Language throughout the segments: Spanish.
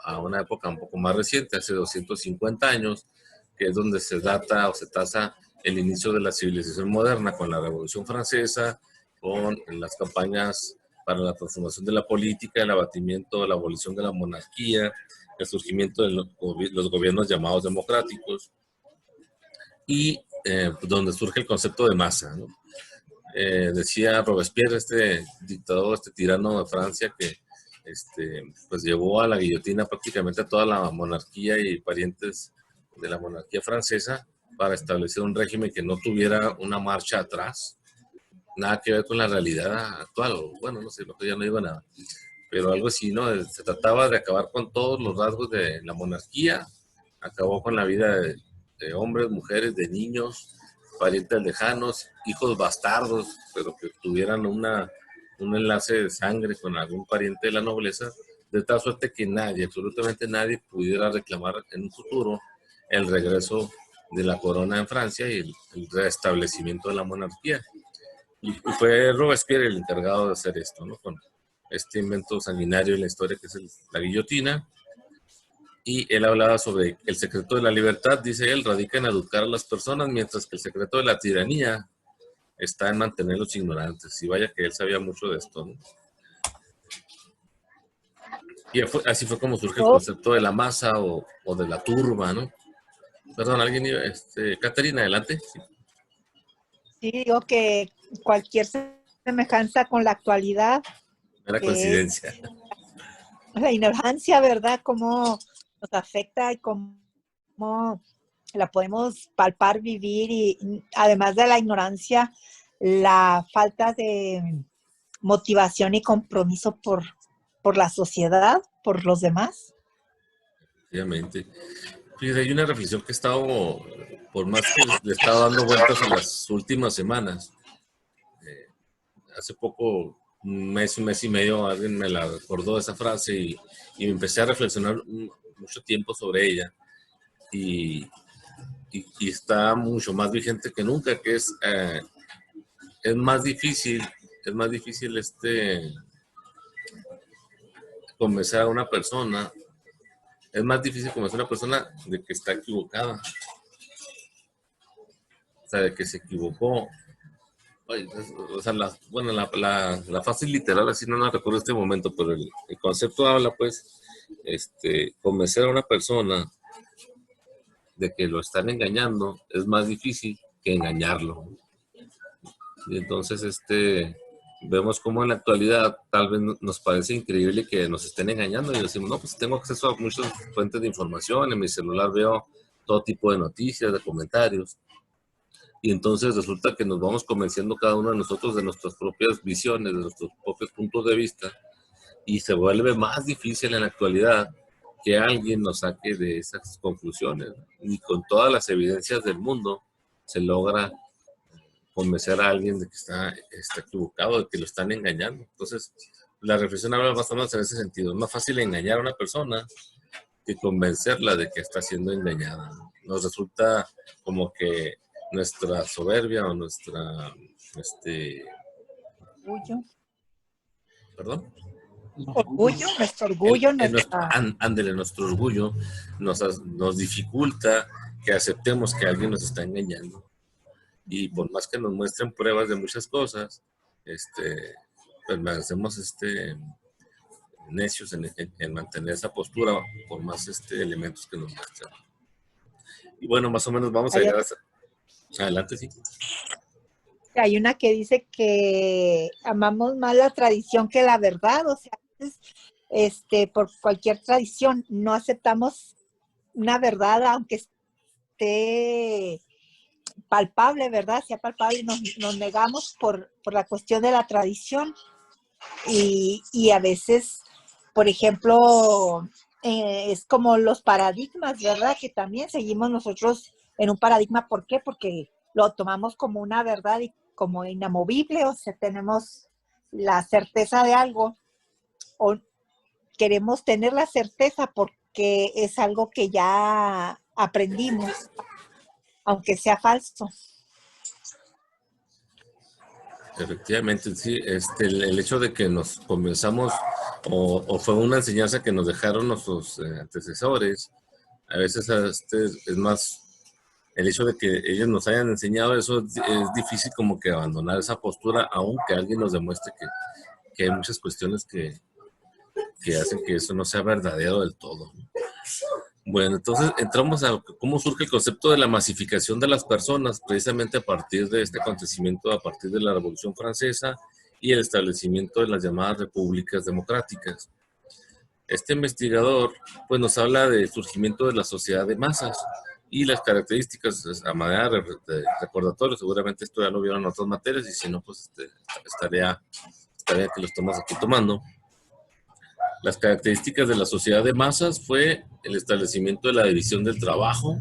a una época un poco más reciente, hace 250 años, que es donde se data o se tasa el inicio de la civilización moderna con la Revolución Francesa, con las campañas para la transformación de la política, el abatimiento, la abolición de la monarquía, el surgimiento de los gobiernos llamados democráticos y donde surge el concepto de masa, ¿no? Decía Robespierre, este dictador, este tirano de Francia, que pues llevó a la guillotina prácticamente a toda la monarquía y parientes de la monarquía francesa para establecer un régimen que no tuviera una marcha atrás, nada que ver con la realidad actual, o bueno, no sé, lo que ya no digo nada, pero algo así, ¿no? Se trataba de acabar con todos los rasgos de la monarquía, acabó con la vida de hombres, mujeres, de niños, parientes lejanos, hijos bastardos, pero que tuvieran un enlace de sangre con algún pariente de la nobleza, de tal suerte que nadie, absolutamente nadie, pudiera reclamar en un futuro el regreso de la corona en Francia y el restablecimiento de la monarquía. Y fue Robespierre el encargado de hacer esto, ¿no? Con este invento sanguinario en la historia que es la guillotina. Y él hablaba sobre el secreto de la libertad, dice él, radica en educar a las personas, mientras que el secreto de la tiranía está en mantenerlos ignorantes. Y vaya que él sabía mucho de esto, ¿no? Y así fue como surge el concepto de la masa o de la turba, ¿no? Perdón, alguien iba, Caterina, adelante. Sí. Sí, digo que cualquier semejanza con la actualidad Era coincidencia. La ignorancia, ¿verdad? Cómo nos afecta y cómo la podemos palpar, vivir y además de la ignorancia, la falta de motivación y compromiso por la sociedad, por los demás. Obviamente. Fíjate, hay una reflexión que he estado, por más que le he estado dando vueltas en las últimas semanas. Hace poco, un mes y medio, alguien me la recordó esa frase y me empecé a reflexionar mucho tiempo sobre ella. Y está mucho más vigente que nunca, que es más difícil convencer a una persona, es más difícil convencer a una persona de que está equivocada, o sea, de que se equivocó. O sea, la frase literal, así no la recuerdo en este momento, pero el concepto habla, pues, convencer a una persona de que lo están engañando es más difícil que engañarlo. Y entonces, vemos cómo en la actualidad tal vez nos parece increíble que nos estén engañando y decimos, no, pues tengo acceso a muchas fuentes de información, en mi celular veo todo tipo de noticias, de comentarios, y entonces resulta que nos vamos convenciendo cada uno de nosotros de nuestras propias visiones, de nuestros propios puntos de vista, y se vuelve más difícil en la actualidad que alguien nos saque de esas conclusiones. Y con todas las evidencias del mundo se logra convencer a alguien de que está equivocado, de que lo están engañando. Entonces, la reflexión habla más o menos en ese sentido. Es más fácil engañar a una persona que convencerla de que está siendo engañada. Nos resulta como que nuestra soberbia o nuestra Orgullo. ¿Perdón? Orgullo, nuestro orgullo, nuestro orgullo nos dificulta que aceptemos que alguien nos está engañando. Y por más que nos muestren pruebas de muchas cosas, permanecemos necios en mantener esa postura por más elementos que nos muestran. Y bueno, más o menos vamos a llegar adelante, sí. Hay una que dice que amamos más la tradición que la verdad, o sea, por cualquier tradición no aceptamos una verdad, aunque esté palpable, ¿verdad? Sea palpable, nos negamos por la cuestión de la tradición y a veces, por ejemplo, es como los paradigmas, ¿verdad? Que también seguimos nosotros en un paradigma, ¿por qué? Porque lo tomamos como una verdad y como inamovible, o sea, tenemos la certeza de algo o queremos tener la certeza porque es algo que ya aprendimos, aunque sea falso. Efectivamente, sí, el hecho de que nos comenzamos, o fue una enseñanza que nos dejaron nuestros antecesores, a veces es más, el hecho de que ellos nos hayan enseñado eso es difícil como que abandonar esa postura, aunque alguien nos demuestre que hay muchas cuestiones que hacen que eso no sea verdadero del todo, ¿no? Bueno, entonces entramos a cómo surge el concepto de la masificación de las personas, precisamente a partir de este acontecimiento, a partir de la Revolución Francesa y el establecimiento de las llamadas repúblicas democráticas. Este investigador pues nos habla del surgimiento de la sociedad de masas y las características a manera de recordatorio. Seguramente esto ya lo vieron en otras materias y si no, pues estaría que lo estamos aquí tomando. Las características de la sociedad de masas fue el establecimiento de la división del trabajo.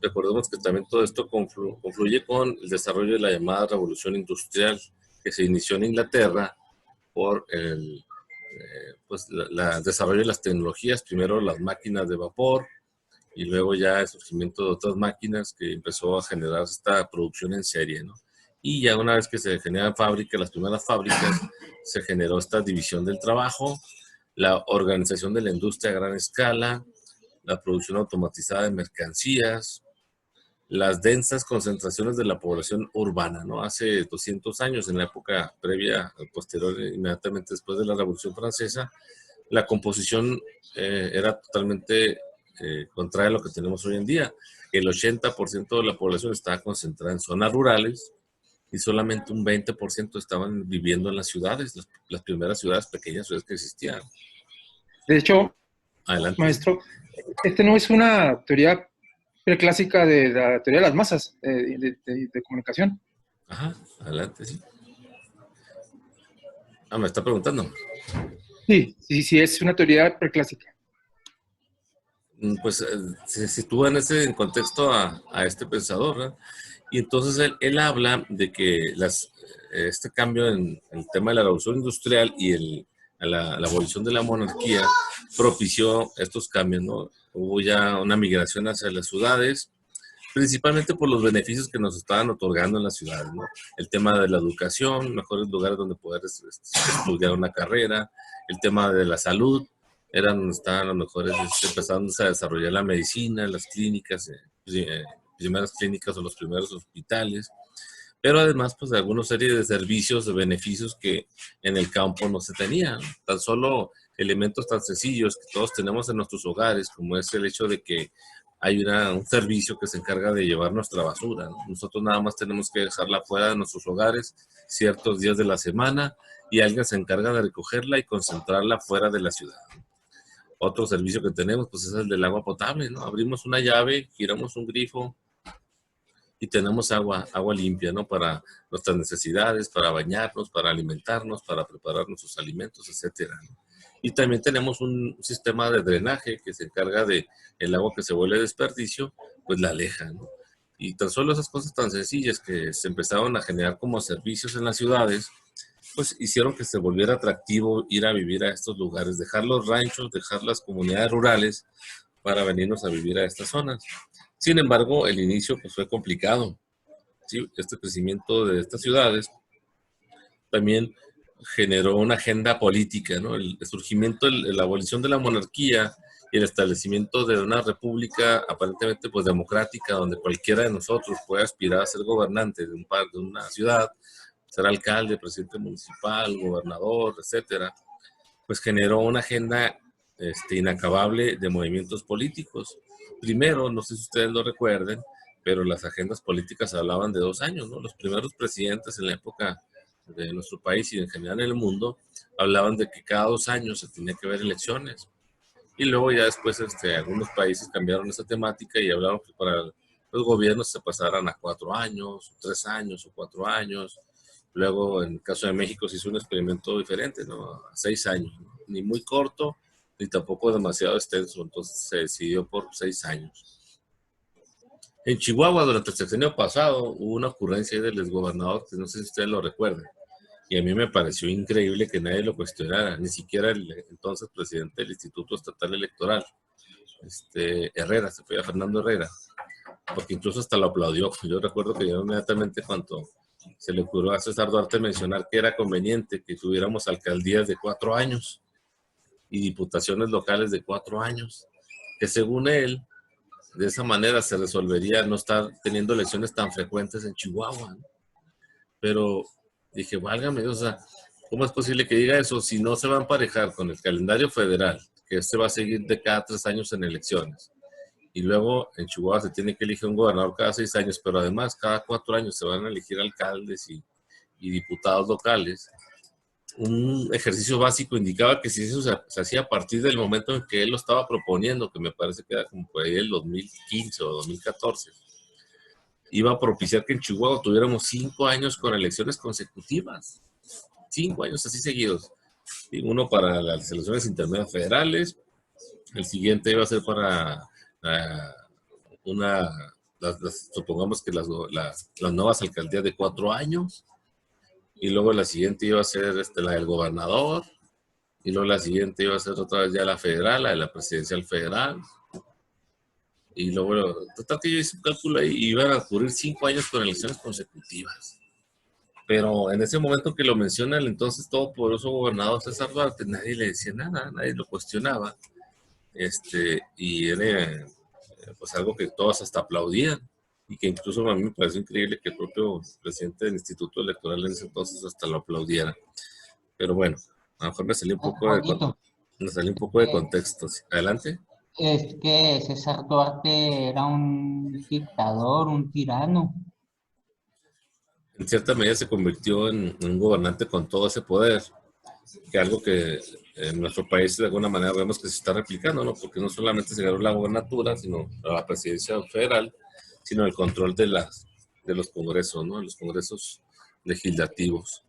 Recordemos que también todo esto confluye con el desarrollo de la llamada revolución industrial que se inició en Inglaterra por el desarrollo de las tecnologías, primero las máquinas de vapor y luego ya el surgimiento de otras máquinas que empezó a generar esta producción en serie, ¿no? Y ya una vez que se generan fábricas, las primeras fábricas, se generó esta división del trabajo, la organización de la industria a gran escala, la producción automatizada de mercancías, las densas concentraciones de la población urbana, ¿no? Hace 200 años, en la época previa, posterior, inmediatamente después de la Revolución Francesa, la composición era totalmente contraria a lo que tenemos hoy en día. El 80% de la población estaba concentrada en zonas rurales y solamente un 20% estaban viviendo en las ciudades, las primeras ciudades, pequeñas ciudades que existían. De hecho, Adelante. maestro, no es una teoría preclásica de la teoría de las masas de comunicación. Ajá, adelante, sí. Me está preguntando. Sí, es una teoría preclásica. Pues se sitúa en contexto a este pensador, ¿no? Y entonces él habla de que este cambio en el tema de la revolución industrial y la abolición de la monarquía propició estos cambios, ¿no? Hubo ya una migración hacia las ciudades, principalmente por los beneficios que nos estaban otorgando en las ciudades, ¿no? El tema de la educación, mejores lugares donde poder estudiar una carrera, el tema de la salud, eran donde estaban los mejores, empezándose a desarrollar la medicina, las clínicas, primeras clínicas o los primeros hospitales, pero además pues de alguna serie de servicios, de beneficios que en el campo no se tenían, tan solo elementos tan sencillos que todos tenemos en nuestros hogares, como es el hecho de que hay un servicio que se encarga de llevar nuestra basura, ¿no? Nosotros nada más tenemos que dejarla fuera de nuestros hogares ciertos días de la semana y alguien se encarga de recogerla y concentrarla fuera de la ciudad. Otro servicio que tenemos pues es el del agua potable, ¿no? Abrimos una llave, giramos un grifo y tenemos agua limpia, ¿no? Para nuestras necesidades, para bañarnos, para alimentarnos, para preparar nuestros alimentos, etcétera, ¿no? Y también tenemos un sistema de drenaje que se encarga de el agua que se vuelve desperdicio, pues la aleja, ¿no? Y tan solo esas cosas tan sencillas que se empezaron a generar como servicios en las ciudades, pues hicieron que se volviera atractivo ir a vivir a estos lugares, dejar los ranchos, dejar las comunidades rurales para venirnos a vivir a estas zonas. Sin embargo, el inicio pues fue complicado, ¿sí? Este crecimiento de estas ciudades también generó una agenda política, ¿no? El surgimiento, la abolición de la monarquía y el establecimiento de una república aparentemente pues democrática, donde cualquiera de nosotros puede aspirar a ser gobernante de una ciudad, ser alcalde, presidente municipal, gobernador, etcétera, pues generó una agenda inacabable de movimientos políticos. Primero, no sé si ustedes lo recuerden, pero las agendas políticas hablaban de 2 años, ¿no? Los primeros presidentes en la época de nuestro país y en general en el mundo hablaban de que cada 2 años se tenía que ver elecciones. Y luego ya después algunos países cambiaron esa temática y hablaron que para los gobiernos se pasaran a 4 años, 3 años o 4 años. Luego, en el caso de México, se hizo un experimento diferente, ¿no? A 6 años, ¿no? Ni muy corto, ni tampoco demasiado extenso. Entonces se decidió por 6 años. En Chihuahua, durante el sexenio pasado, hubo una ocurrencia ahí del exgobernador, que no sé si ustedes lo recuerdan. Y a mí me pareció increíble que nadie lo cuestionara, ni siquiera el entonces presidente del Instituto Estatal Electoral, Herrera, se fue a Fernando Herrera, porque incluso hasta lo aplaudió. Yo recuerdo que yo inmediatamente cuando se le ocurrió a César Duarte mencionar que era conveniente que tuviéramos alcaldías de 4 años y diputaciones locales de 4 años, que según él, de esa manera se resolvería no estar teniendo elecciones tan frecuentes en Chihuahua, ¿no? Pero dije, válgame Dios, o sea, ¿cómo es posible que diga eso si no se va a emparejar con el calendario federal, que este va a seguir de cada 3 años en elecciones? Y luego en Chihuahua se tiene que elegir un gobernador cada 6 años, pero además cada 4 años se van a elegir alcaldes y diputados locales. Un ejercicio básico indicaba que si eso se hacía a partir del momento en que él lo estaba proponiendo, que me parece que era como por ahí el 2015 o 2014, iba a propiciar que en Chihuahua tuviéramos 5 años con elecciones consecutivas. 5 años así seguidos. Y uno para las elecciones intermedias federales, el siguiente iba a ser para supongamos que las nuevas alcaldías de 4 años, y luego la siguiente iba a ser la del gobernador, y luego la siguiente iba a ser otra vez ya la federal, la de la presidencial federal, y luego, total que yo hice un cálculo ahí, y iban a ocurrir 5 años con elecciones consecutivas. Pero en ese momento que lo menciona el entonces todopoderoso gobernador César Duarte, nadie le decía nada, nadie lo cuestionaba, y era pues algo que todos hasta aplaudían, y que incluso a mí me parece increíble que el propio presidente del Instituto Electoral en ese entonces hasta lo aplaudiera. Pero bueno, a lo mejor me salí un poco de contexto. Adelante. Es que César Duarte era un dictador, un tirano. En cierta medida se convirtió en un gobernante con todo ese poder, que algo que en nuestro país de alguna manera vemos que se está replicando, ¿no? Porque no solamente se ganó la gobernatura, sino la presidencia federal, sino el control de los congresos, ¿no? Los congresos legislativos.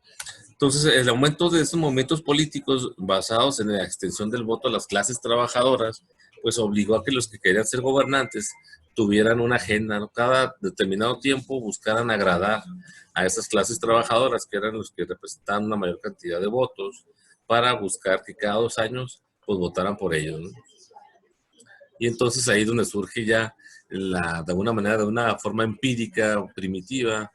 Entonces, el aumento de estos movimientos políticos basados en la extensión del voto a las clases trabajadoras, pues obligó a que los que querían ser gobernantes tuvieran una agenda, ¿no? Cada determinado tiempo buscaran agradar a esas clases trabajadoras, que eran los que representaban una mayor cantidad de votos, para buscar que cada 2 años pues votaran por ellos, ¿no? Y entonces ahí es donde surge ya de alguna manera, de una forma empírica, primitiva,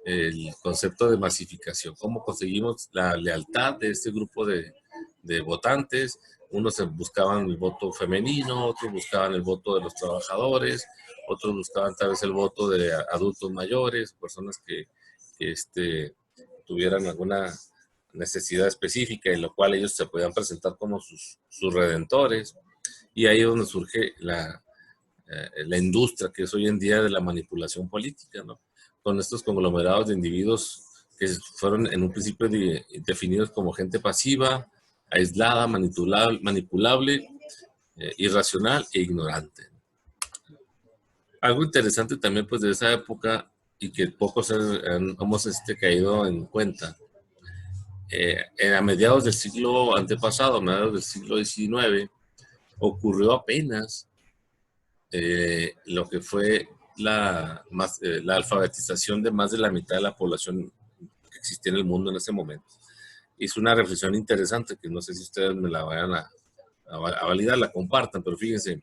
el concepto de masificación. ¿Cómo conseguimos la lealtad de este grupo de votantes? Unos buscaban el voto femenino, otros buscaban el voto de los trabajadores, otros buscaban tal vez el voto de adultos mayores, personas que tuvieran alguna necesidad específica, en lo cual ellos se podían presentar como sus redentores. Y ahí es donde surge la industria que es hoy en día de la manipulación política, ¿no? Con estos conglomerados de individuos que fueron en un principio definidos como gente pasiva, aislada, manipulable, irracional e ignorante. Algo interesante también pues de esa época, y que pocos hemos caído en cuenta, a mediados del siglo antepasado, a mediados del siglo XIX, ocurrió apenas lo que fue la alfabetización de más de la mitad de la población que existía en el mundo en ese momento. Hizo una reflexión interesante que no sé si ustedes me la vayan a validar, la compartan, pero fíjense,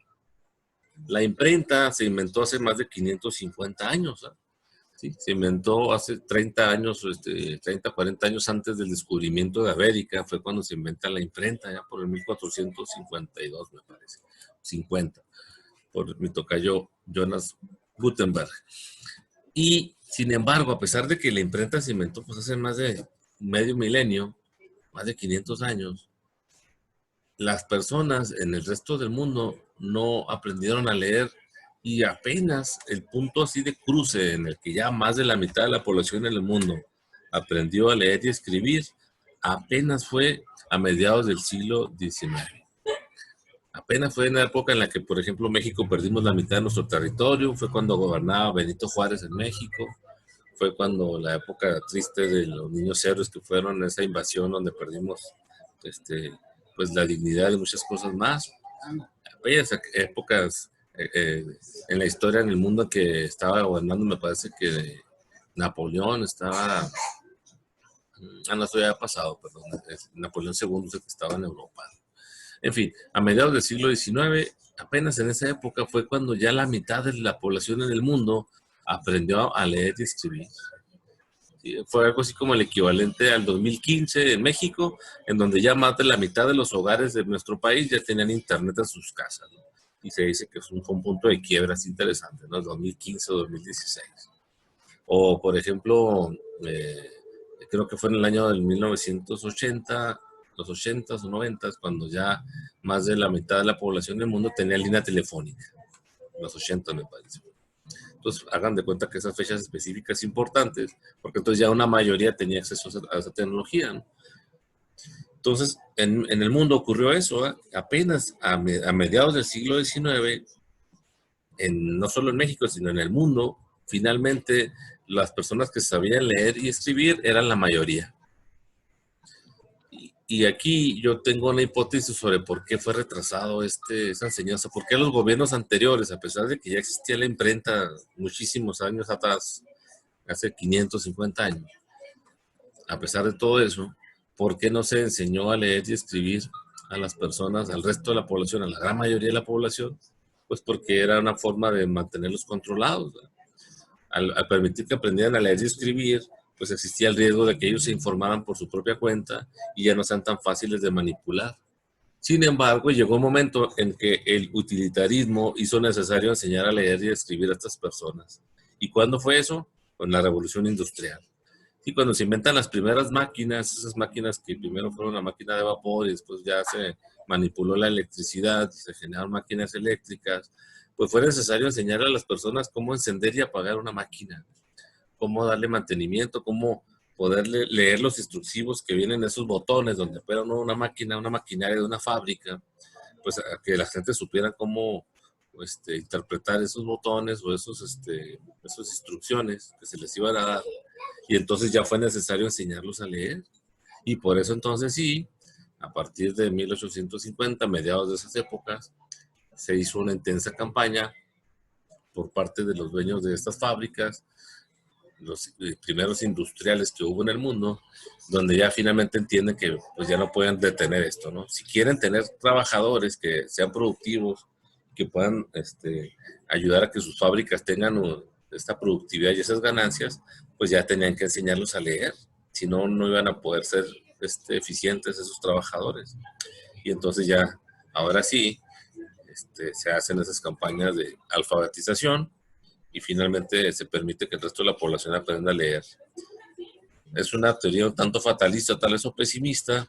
la imprenta se inventó hace más de 550 años, ¿eh? ¿Sí? Se inventó hace 30 años, 30, 40 años antes del descubrimiento de América, fue cuando se inventa la imprenta, ya por el 1452, me parece, 50, por mi tocayo Jonas Gutenberg. Y, sin embargo, a pesar de que la imprenta se inventó pues hace más de medio milenio, más de 500 años, las personas en el resto del mundo no aprendieron a leer, y apenas el punto así de cruce en el que ya más de la mitad de la población en el mundo aprendió a leer y escribir, apenas fue a mediados del siglo XIX. Apenas fue en la época en la que, por ejemplo, México perdimos la mitad de nuestro territorio, fue cuando gobernaba Benito Juárez en México, fue cuando la época triste de los niños héroes que fueron esa invasión donde perdimos pues la dignidad de muchas cosas más. Aquellas épocas en la historia, en el mundo que estaba gobernando, me parece que Napoleón estaba, no, esto ya ha pasado, perdón, Napoleón II es el que estaba en Europa. En fin, a mediados del siglo XIX, apenas en esa época fue cuando ya la mitad de la población en el mundo aprendió a leer y escribir. Sí, fue algo así como el equivalente al 2015 en México, en donde ya más de la mitad de los hogares de nuestro país ya tenían internet en sus casas, ¿no? Y se dice que fue un punto de quiebra así interesante, ¿no? 2015 o 2016. O, por ejemplo, creo que fue en el año del 1980, los 80s o 90s, cuando ya más de la mitad de la población del mundo tenía línea telefónica. Los 80 me parece. Entonces, hagan de cuenta que esas fechas específicas importantes, porque entonces ya una mayoría tenía acceso a esa tecnología, ¿no? Entonces, en el mundo ocurrió eso, ¿eh? Apenas a mediados del siglo XIX, no solo en México, sino en el mundo, finalmente las personas que sabían leer y escribir eran la mayoría. Y aquí yo tengo una hipótesis sobre por qué fue retrasado esa enseñanza, por qué los gobiernos anteriores, a pesar de que ya existía la imprenta muchísimos años atrás, hace 550 años, a pesar de todo eso, ¿por qué no se enseñó a leer y escribir a las personas, al resto de la población, a la gran mayoría de la población? Pues porque era una forma de mantenerlos controlados, ¿verdad? Al permitir que aprendieran a leer y escribir, pues existía el riesgo de que ellos se informaran por su propia cuenta y ya no sean tan fáciles de manipular. Sin embargo, llegó un momento en que el utilitarismo hizo necesario enseñar a leer y escribir a estas personas. ¿Y cuándo fue eso? Con la Revolución Industrial. Y cuando se inventan las primeras máquinas, esas máquinas que primero fueron una máquina de vapor y después ya se manipuló la electricidad, se generaron máquinas eléctricas, pues fue necesario enseñar a las personas cómo encender y apagar una máquina, cómo darle mantenimiento, cómo poder leer los instructivos que vienen en esos botones donde opera una máquina, una maquinaria de una fábrica, pues a que la gente supiera cómo interpretar esos botones o esas instrucciones que se les iban a dar. Y entonces ya fue necesario enseñarlos a leer. Y por eso entonces sí, a partir de 1850, mediados de esas épocas, se hizo una intensa campaña por parte de los dueños de estas fábricas, los primeros industriales que hubo en el mundo, donde ya finalmente entienden que pues ya no pueden detener esto, ¿no? Si quieren tener trabajadores que sean productivos, que puedan ayudar a que sus fábricas tengan esta productividad y esas ganancias, pues ya tenían que enseñarlos a leer, si no, no iban a poder ser eficientes esos trabajadores. Y entonces ya, ahora sí, se hacen esas campañas de alfabetización y finalmente se permite que el resto de la población aprenda a leer. Es una teoría un tanto fatalista, tal vez o pesimista,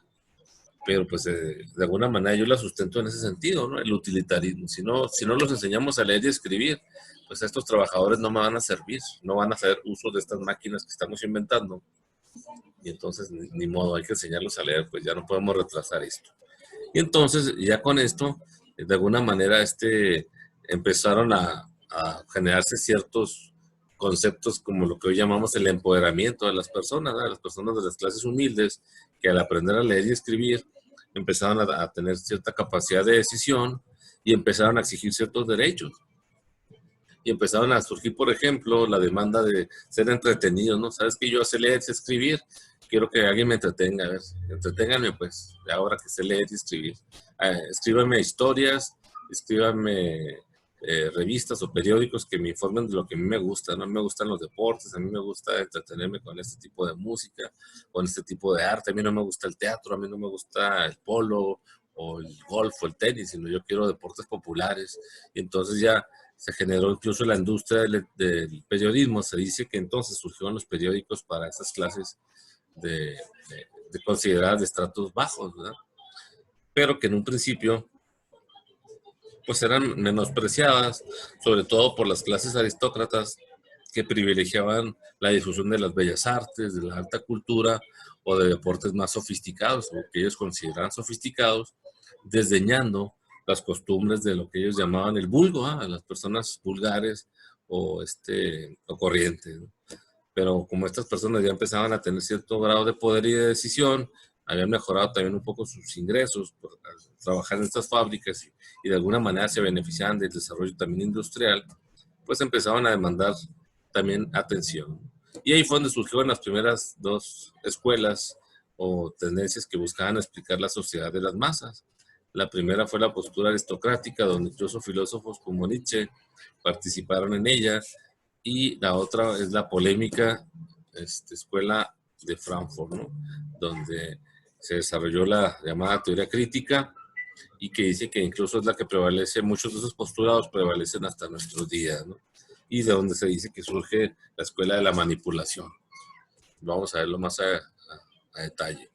pero pues de alguna manera yo la sustento en ese sentido, ¿no? El utilitarismo. Si no los enseñamos a leer y escribir, pues estos trabajadores no me van a servir, no van a hacer uso de estas máquinas que estamos inventando. Y entonces, ni modo, hay que enseñarlos a leer, pues ya no podemos retrasar esto. Y entonces, ya con esto, de alguna manera, empezaron a generarse ciertos conceptos como lo que hoy llamamos el empoderamiento de las personas, ¿no? Las personas de las clases humildes, que al aprender a leer y escribir, empezaron a tener cierta capacidad de decisión y empezaron a exigir ciertos derechos. Y empezaron a surgir, por ejemplo, la demanda de ser entretenidos, ¿no? ¿Sabes que yo sé leer y escribir? Quiero que alguien me entretenga, a ver, entreténganme pues, ahora que sé leer y escribir. Escríbanme historias, escríbanme revistas o periódicos que me informen de lo que a mí me gusta, ¿no? A mí me gustan los deportes, a mí me gusta entretenerme con este tipo de música, con este tipo de arte, a mí no me gusta el teatro, a mí no me gusta el polo o el golf o el tenis, sino yo quiero deportes populares. Y entonces ya se generó incluso la industria del periodismo. Se dice que entonces surgieron los periódicos para esas clases de consideradas de estratos bajos, ¿verdad? Pero que en un principio pues eran menospreciadas, sobre todo por las clases aristócratas que privilegiaban la difusión de las bellas artes, de la alta cultura o de deportes más sofisticados, o que ellos consideraban sofisticados, desdeñando las costumbres de lo que ellos llamaban el vulgo, a las personas vulgares o corrientes, ¿no? Pero como estas personas ya empezaban a tener cierto grado de poder y de decisión, habían mejorado también un poco sus ingresos por trabajar en estas fábricas y de alguna manera se beneficiaban del desarrollo también industrial, pues empezaban a demandar también atención. Y ahí fue donde surgieron las primeras dos escuelas o tendencias que buscaban explicar la sociedad de las masas. La primera fue la postura aristocrática, donde incluso filósofos como Nietzsche participaron en ella, y la otra es la polémica escuela de Frankfurt, ¿no? Donde se desarrolló la llamada teoría crítica y que dice que incluso es la que prevalece, muchos de esos postulados prevalecen hasta nuestros días, ¿no? Y de donde se dice que surge la escuela de la manipulación. Vamos a verlo más a detalle.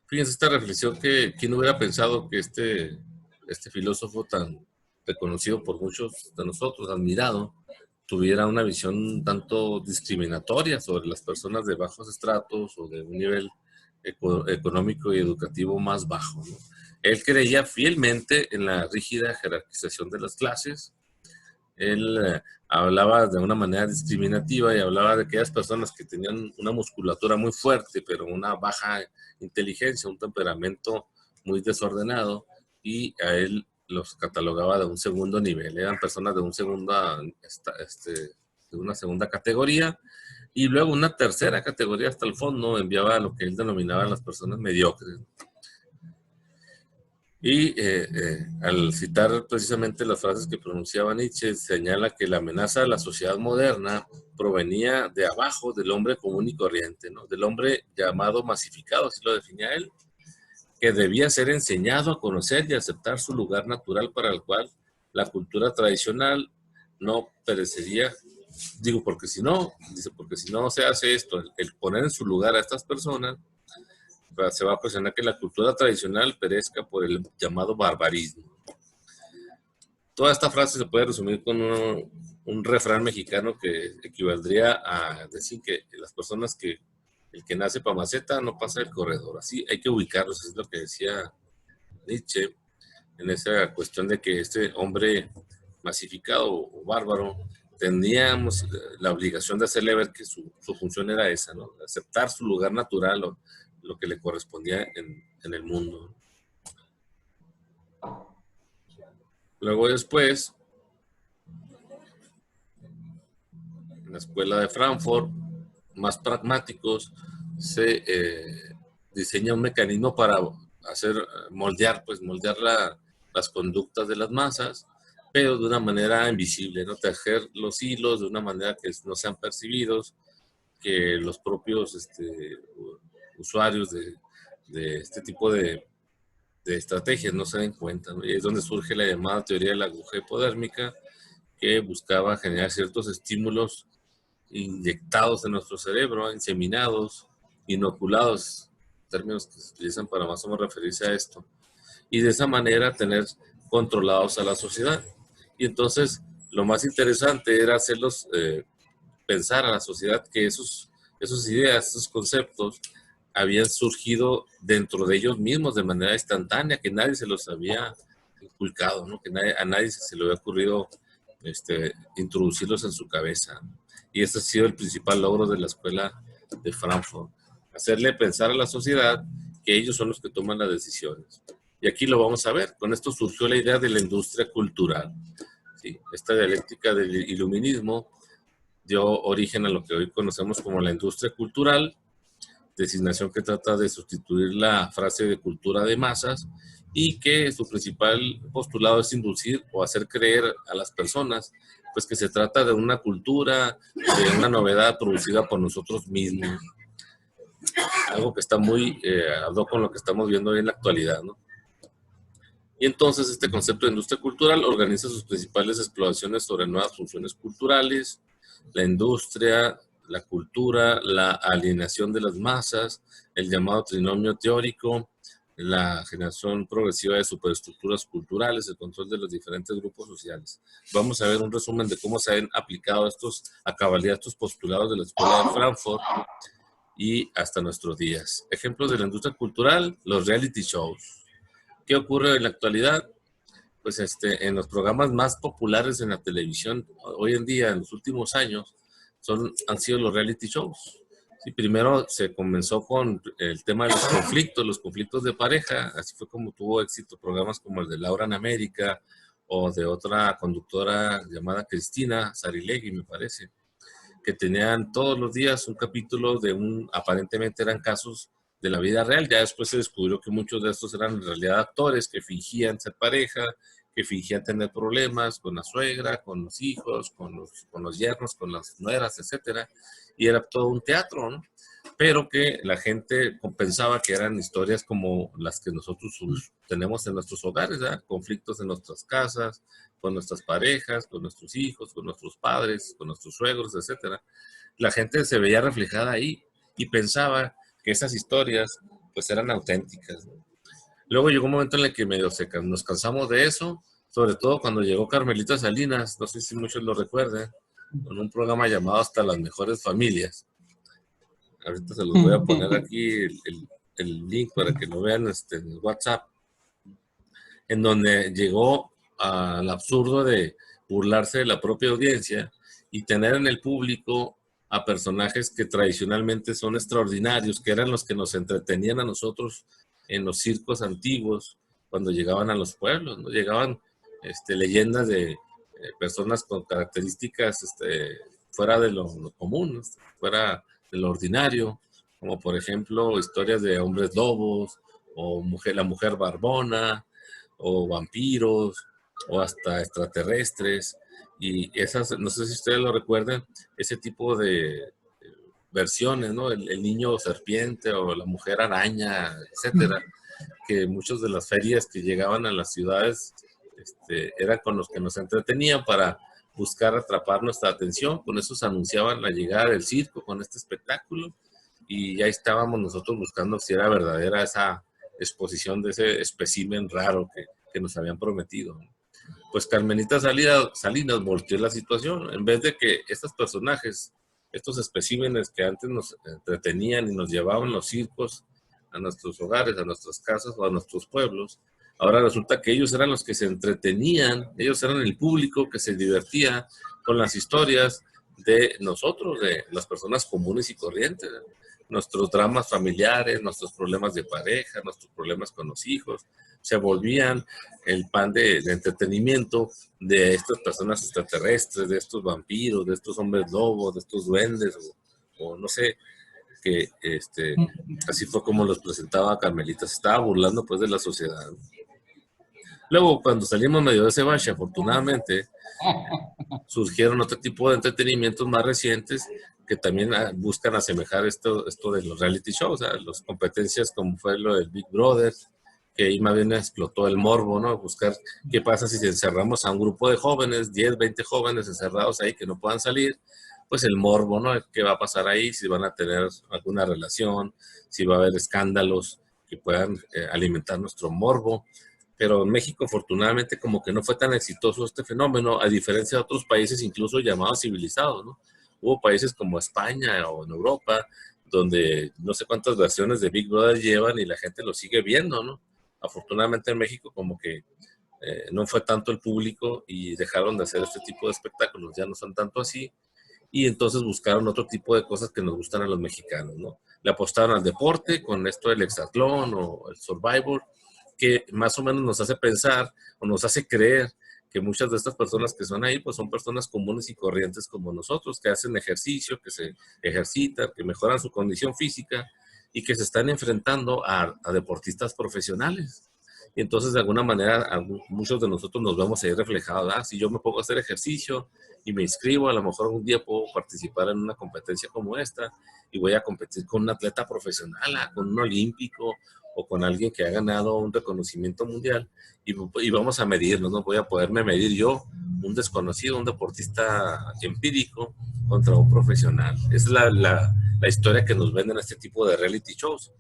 Fíjense esta reflexión que quién hubiera pensado que este filósofo tan reconocido por muchos de nosotros, admirado, tuviera una visión tanto discriminatoria sobre las personas de bajos estratos o de un nivel económico y educativo más bajo, ¿no? Él creía fielmente en la rígida jerarquización de las clases. Él hablaba de una manera discriminativa y hablaba de aquellas personas que tenían una musculatura muy fuerte, pero una baja inteligencia, un temperamento muy desordenado, y a él los catalogaba de un segundo nivel. Eran personas de una segunda categoría, y luego una tercera categoría hasta el fondo enviaba a lo que él denominaba las personas mediocres. Y al citar precisamente las frases que pronunciaba Nietzsche, señala que la amenaza de la sociedad moderna provenía de abajo, del hombre común y corriente, ¿no? Del hombre llamado masificado, así lo definía él, que debía ser enseñado a conocer y aceptar su lugar natural, para el cual la cultura tradicional no perecería. Digo, porque si no se hace esto, el poner en su lugar a estas personas, se va a ocasionar que la cultura tradicional perezca por el llamado barbarismo. Toda esta frase se puede resumir con un refrán mexicano que equivaldría a decir que las personas que el que nace para maceta no pasa el corredor. Así hay que ubicarlos, es lo que decía Nietzsche en esa cuestión de que este hombre masificado o bárbaro teníamos la obligación de hacerle ver que su función era esa, ¿no? Aceptar su lugar natural o lo que le correspondía en el mundo. Luego después, en la escuela de Frankfurt, más pragmáticos, se diseña un mecanismo para moldear las conductas de las masas, pero de una manera invisible, ¿no? Tejer los hilos de una manera que no sean percibidos, que los propios usuarios de este tipo de estrategias no se den cuenta, ¿no? Y es donde surge la llamada teoría de la aguja hipodérmica, que buscaba generar ciertos estímulos inyectados en nuestro cerebro, inseminados, inoculados, términos que se utilizan para más o menos referirse a esto, y de esa manera tener controlados a la sociedad. Y entonces lo más interesante era hacerlos pensar a la sociedad que esos ideas, esos conceptos habían surgido dentro de ellos mismos de manera instantánea, que nadie se los había inculcado, ¿no? Que a nadie se le había ocurrido introducirlos en su cabeza. Y ese ha sido el principal logro de la escuela de Frankfurt, hacerle pensar a la sociedad que ellos son los que toman las decisiones. Y aquí lo vamos a ver. Con esto surgió la idea de la industria cultural. ¿Sí? Esta dialéctica del iluminismo dio origen a lo que hoy conocemos como la industria cultural, designación que trata de sustituir la frase de cultura de masas, y que su principal postulado es inducir o hacer creer a las personas pues que se trata de una cultura, de una novedad producida por nosotros mismos. Algo que está muy ad hoc con lo que estamos viendo hoy en la actualidad, ¿no? Y entonces este concepto de industria cultural organiza sus principales exploraciones sobre nuevas funciones culturales, la industria, la cultura, la alienación de las masas, el llamado trinomio teórico, la generación progresiva de superestructuras culturales, el control de los diferentes grupos sociales. Vamos a ver un resumen de cómo se han aplicado a cabalidad estos postulados de la Escuela de Frankfurt y hasta nuestros días. Ejemplos de la industria cultural, los reality shows. ¿Qué ocurre en la actualidad? Pues en los programas más populares en la televisión hoy en día, en los últimos años, han sido los reality shows. Sí, primero se comenzó con el tema de los conflictos de pareja. Así fue como tuvo éxito programas como el de Laura en América o de otra conductora llamada Cristina Sarilegui, me parece, que tenían todos los días un capítulo aparentemente eran casos de la vida real. Ya después se descubrió que muchos de estos eran en realidad actores que fingían ser pareja, que fingían tener problemas con la suegra, con los hijos, con los yernos, con las nueras, etcétera, y era todo un teatro, ¿no? Pero que la gente pensaba que eran historias como las que nosotros tenemos en nuestros hogares, ¿verdad? Conflictos en nuestras casas, con nuestras parejas, con nuestros hijos, con nuestros padres, con nuestros suegros, etcétera. La gente se veía reflejada ahí y pensaba que esas historias pues eran auténticas, ¿no? Luego llegó un momento en el que nos cansamos de eso, sobre todo cuando llegó Carmelita Salinas, no sé si muchos lo recuerdan, con un programa llamado Hasta las Mejores Familias. Ahorita se los voy a poner aquí el link para que lo vean en WhatsApp, en donde llegó al absurdo de burlarse de la propia audiencia y tener en el público a personajes que tradicionalmente son extraordinarios, que eran los que nos entretenían a nosotros en los circos antiguos, cuando llegaban a los pueblos, ¿no? Llegaban leyendas de personas con características fuera de lo común, ¿no? Fuera de lo ordinario, como por ejemplo historias de hombres lobos, o la mujer barbona, o vampiros, o hasta extraterrestres. Y esas, no sé si ustedes lo recuerdan, ese tipo de versiones, ¿no? El niño serpiente o la mujer araña, etcétera, que muchas de las ferias que llegaban a las ciudades eran con los que nos entretenían para buscar atrapar nuestra atención. Con eso se anunciaban la llegada del circo con este espectáculo y ya estábamos nosotros buscando si era verdadera esa exposición de ese espécimen raro que nos habían prometido. Pues Carmelita Salinas volteó la situación. En vez de que estos personajes, estos especímenes que antes nos entretenían y nos llevaban los circos a nuestros hogares, a nuestras casas o a nuestros pueblos, ahora resulta que ellos eran los que se entretenían, ellos eran el público que se divertía con las historias de nosotros, de las personas comunes y corrientes, nuestros dramas familiares, nuestros problemas de pareja, nuestros problemas con los hijos, se volvían el pan de entretenimiento de estas personas extraterrestres, de estos vampiros, de estos hombres lobos, de estos duendes, o no sé, que así fue como los presentaba Carmelita, se estaba burlando pues de la sociedad. Luego, cuando salimos medio de ese bache, afortunadamente, surgieron otro tipo de entretenimientos más recientes que también buscan asemejar esto de los reality shows, o sea, las competencias como fue lo del Big Brother, que ahí más bien explotó el morbo, ¿no? Buscar qué pasa si encerramos a un grupo de jóvenes, 10, 20 jóvenes encerrados ahí que no puedan salir, pues el morbo, ¿no? ¿Qué va a pasar ahí? Si van a tener alguna relación, si va a haber escándalos que puedan alimentar nuestro morbo. Pero en México, afortunadamente, como que no fue tan exitoso este fenómeno, a diferencia de otros países incluso llamados civilizados, ¿no? Hubo países como España o en Europa, donde no sé cuántas versiones de Big Brother llevan y la gente lo sigue viendo, ¿no? Afortunadamente en México como que no fue tanto el público y dejaron de hacer este tipo de espectáculos, ya no son tanto así, y entonces buscaron otro tipo de cosas que nos gustan a los mexicanos, ¿no? Le apostaron al deporte con esto del hexatlón o el Survivor, que más o menos nos hace pensar o nos hace creer que muchas de estas personas que son ahí, pues son personas comunes y corrientes como nosotros, que hacen ejercicio, que se ejercitan, que mejoran su condición física y que se están enfrentando a deportistas profesionales. Y entonces, de alguna manera, muchos de nosotros nos vemos ahí reflejados. Si yo me pongo a hacer ejercicio y me inscribo, a lo mejor un día puedo participar en una competencia como esta y voy a competir con un atleta profesional, con un olímpico o con alguien que ha ganado un reconocimiento mundial y vamos a medirnos, ¿no? Voy a poderme medir yo, un desconocido, un deportista empírico, contra un profesional. Esa es la historia que nos venden este tipo de reality shows.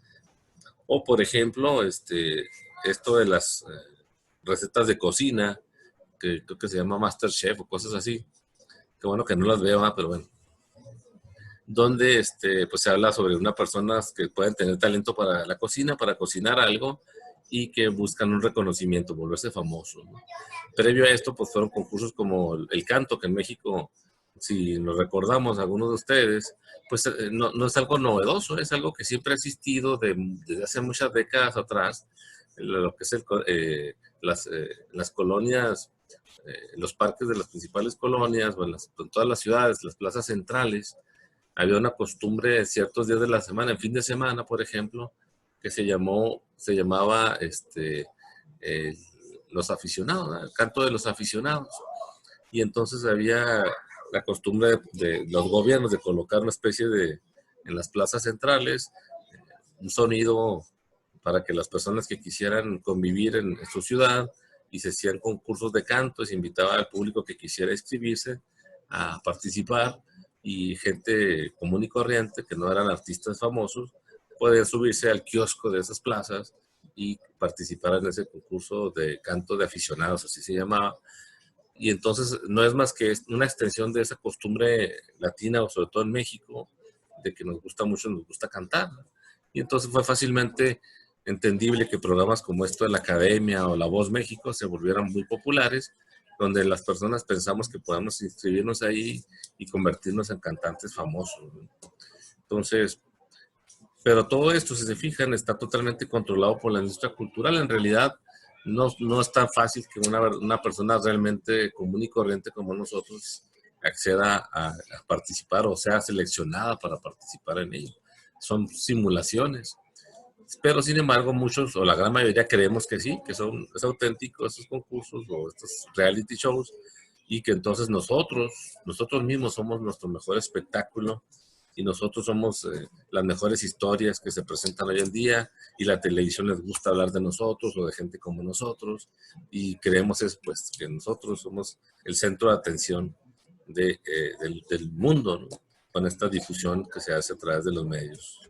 O, por ejemplo, esto de las recetas de cocina, que creo que se llama MasterChef o cosas así. Qué bueno que no las veo, pero bueno. Donde pues se habla sobre unas personas que pueden tener talento para la cocina, para cocinar algo, y que buscan un reconocimiento, volverse famosos, ¿no? Previo a esto, pues fueron concursos como el canto, que en México, si nos recordamos algunos de ustedes, pues no es algo novedoso, es algo que siempre ha existido desde hace muchas décadas atrás, lo que es las colonias, los parques de las principales colonias, en todas las ciudades, las plazas centrales, había una costumbre en ciertos días de la semana, en fin de semana, por ejemplo, que se llamaba los aficionados, ¿no? El canto de los aficionados. Y entonces había la costumbre de los gobiernos de colocar una especie de, en las plazas centrales, un sonido para que las personas que quisieran convivir en su ciudad, y se hacían concursos de canto, se invitaba al público que quisiera inscribirse a participar, y gente común y corriente, que no eran artistas famosos, podían subirse al kiosco de esas plazas y participar en ese concurso de canto de aficionados, así se llamaba. Y entonces no es más que una extensión de esa costumbre latina, o sobre todo en México, de que nos gusta mucho, nos gusta cantar. Y entonces fue fácilmente entendible que programas como esto de la Academia o La Voz México se volvieran muy populares, donde las personas pensamos que podemos inscribirnos ahí y convertirnos en cantantes famosos, ¿no? Entonces, pero todo esto, si se fijan, está totalmente controlado por la industria cultural. En realidad, no es tan fácil que una persona realmente común y corriente como nosotros acceda a participar o sea seleccionada para participar en ello. Son simulaciones. Pero sin embargo, muchos o la gran mayoría creemos que sí, que es auténtico estos concursos o estos reality shows, y que entonces nosotros mismos somos nuestro mejor espectáculo, y nosotros somos las mejores historias que se presentan hoy en día, y la televisión les gusta hablar de nosotros o de gente como nosotros, y creemos pues que nosotros somos el centro de atención del mundo, ¿no? Con esta difusión que se hace a través de los medios.